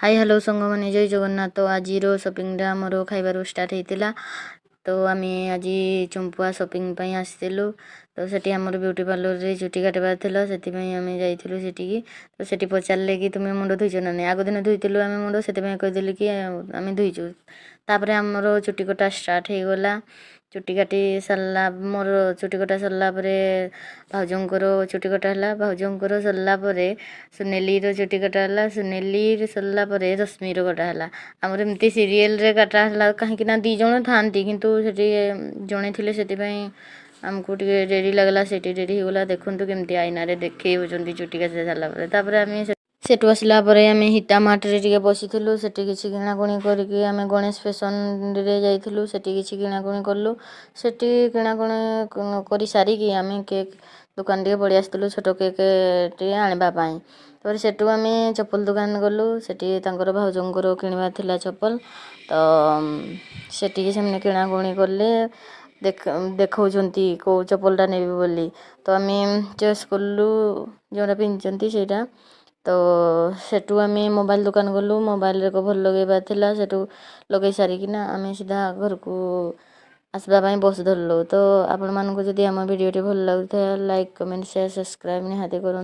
Hi hello संगମାନେ जय जगन्नाथ। आज shopping आमर खाइबार स्टार्ट होता तो आम आज चंपुआ शॉपिंग आसलु तो सेठी आमर ब्यूटी पार्लर रे चुटी काटबार थिला से आम जाइलु सेठी तो सेठी पचारे कि तुम मुंड धुईच ना नहीं आग दिन धुईलु आम मुंड से कहीदेलु कि आम धुईचु तापर आमर चुटी कटा स्टार्ट हो गला। चुटी काटी सारा मोर चुटी कटा सरला भाउजंकर चुटी कटा है भाउजंकर सरला सुनेली चुटी कटा है सुनेली सरला रश्मि कटा है आमर एमती सीरियल रे काटा है कहीं दी जन था किंतु सेठी जड़े थे से आमको टे डेरी लगला से डेरी होगा देखु केमती आईना रे देखे होती चुटी काटी सारापर आम सेठू आसला आम हिता मार्टे टे बसीलु से किसी किणाकुणी करके आम गणेश फैशन रे जाइलु से किसी किणाकुणी कलु से किणाकुणी कर सारिकी आम केक दुकान टे पड़े आसलु छोट केक टे आने तो सेठू आम चप्पल दुकान गलु से भाउजंकर किणवार थिला चप्पल तो सेठी से किणाकुणी कले देखौंती कौ चप्पलटा नेबी बोली तो आम चॉइस कलु जोड़ा पिंधि सेटा तो सेठू आम मोबाइल दुकान गलु मोबाइल रे कभर लगेबार थिला सेठू लगे सारिकिना आम सीधा घर को आसवाई बस धरलु। तो आपण मानक जदि आम भिडियो भल लगुता लाइक कमेंट शेयर सब्सक्राइब निहाती करूँ।